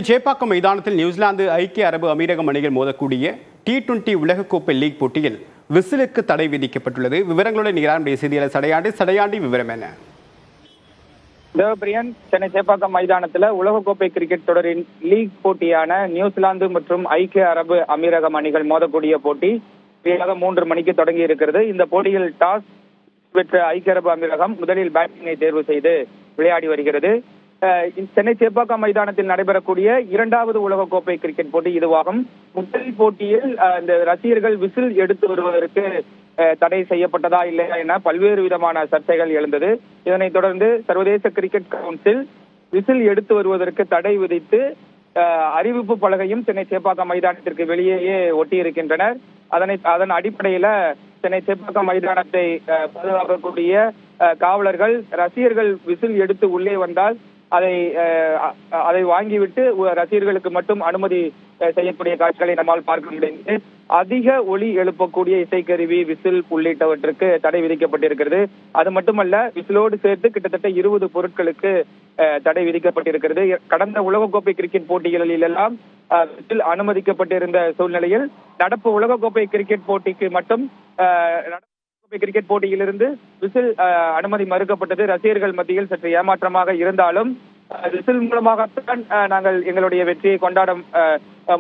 சேப்பாக்கம் மைதானத்தில் நியூசிலாந்து ஐக்கிய அரபு அமீரகம் அணிகள் மோதக்கூடிய T20 உலகக்கோப்பை லீக் போட்டியில் விசிலுக்கு தடை விதிக்கப்பட்டுள்ளது. விவரங்களுடன் நிகரானுடைய செய்தியாளர் சடையாண்டி விவரம் என்ன? தேவபிரியன், சென்னை சேப்பாக்கம் மைதானத்தில் உலகக்கோப்பை கிரிக்கெட் தொடரின் லீக் போட்டியான நியூசிலாந்து மற்றும் ஐக்கிய அரபு அமீரகம் அணிகள் மோதக்கூடிய போட்டி 3 மணிக்கு தொடங்கி இருக்கிறது. இந்த போட்டியில் டாஸ் பெற்ற ஐக்கிய அரபு அமீரகம் முதலில் பேட்டிங்கை தேர்வு செய்து விளையாடி வருகிறது. சென்னை சேப்பாக்கம் மைதானத்தில் நடைபெறக்கூடிய 2வது உலகக்கோப்பை கிரிக்கெட் போட்டி இதுவாகும். முதல் போட்டியில் இந்த ரசிகர்கள் விசில் எடுத்து வருவதற்கு தடை செய்யப்பட்டதா இல்லையா என பல்வேறு விதமான சர்ச்சைகள் எழுந்தது. இதனைத் தொடர்ந்து சர்வதேச கிரிக்கெட் கவுன்சில் விசில் எடுத்து வருவதற்கு தடை விதித்து அறிவிப்பு பலகையும் சென்னை சேப்பாக்கம் மைதானத்திற்கு வெளியேயே ஒட்டியிருக்கின்றனர். அதன் அடிப்படையில சென்னை சேப்பாக்கம் மைதானத்தை பாதுகாக்கக்கூடிய காவலர்கள் ரசிகர்கள் விசில் எடுத்து உள்ளே வந்தால் அதை வாங்கிவிட்டு ரசிகர்களுக்கு மட்டும் அனுமதி செய்யக்கூடிய காட்சிகளை நம்மால் பார்க்க முடிந்தது. அதிக ஒலி எழுப்பக்கூடிய இசைக்கருவி, விசில் உள்ளிட்டவற்றுக்கு தடை விதிக்கப்பட்டிருக்கிறது. அது மட்டுமல்ல, விசிலோடு சேர்த்து கிட்டத்தட்ட 20 பொருட்களுக்கு தடை விதிக்கப்பட்டிருக்கிறது. கடந்த உலகக்கோப்பை கிரிக்கெட் போட்டிகளில் எல்லாம் விசில் அனுமதிக்கப்பட்டிருந்த சூழ்நிலையில் நடப்பு உலகக்கோப்பை கிரிக்கெட் போட்டிக்கு மட்டும் கிரிக்கெட் போட்டியிலிருந்து விசில் அனுமதி மறுக்கப்பட்டது. ரசிகர்கள் மத்தியில் சற்று ஏமாற்றமாக இருந்தாலும் விசில் மூலமாகத்தான் நாங்கள் எங்களுடைய வெற்றியை கொண்டாட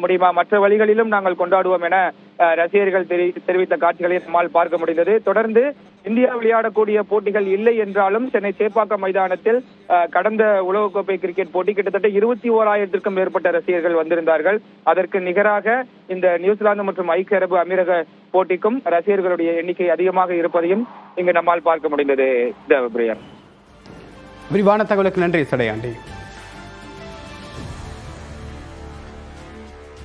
முடியுமா, மற்ற வழிகளிலும் நாங்கள் கொண்டாடுவோம் என ரசிகர்கள் தெரிவித்த காட்சிகளை நம்மால் பார்க்க முடிந்தது. தொடர்ந்து இந்தியா விளையாடக்கூடிய போட்டிகள் இல்லை என்றாலும் சென்னை சேப்பாக்கம் மைதானத்தில் கடந்த உலகக்கோப்பை கிரிக்கெட் போட்டி கிட்டத்தட்ட 21,000க்கும் மேற்பட்ட ரசிகர்கள் வந்திருந்தார்கள். அதற்கு நிகராக இந்த நியூசிலாந்து மற்றும் ஐக்கிய அரபு அமீரக போட்டிக்கும் ரசிகர்களுடைய எண்ணிக்கை அதிகமாக இருப்பதையும் இங்கு நம்மால் பார்க்க முடிந்தது. தேவபிரியன், விரிவான தகவலுக்கு நன்றி சடையாண்டி.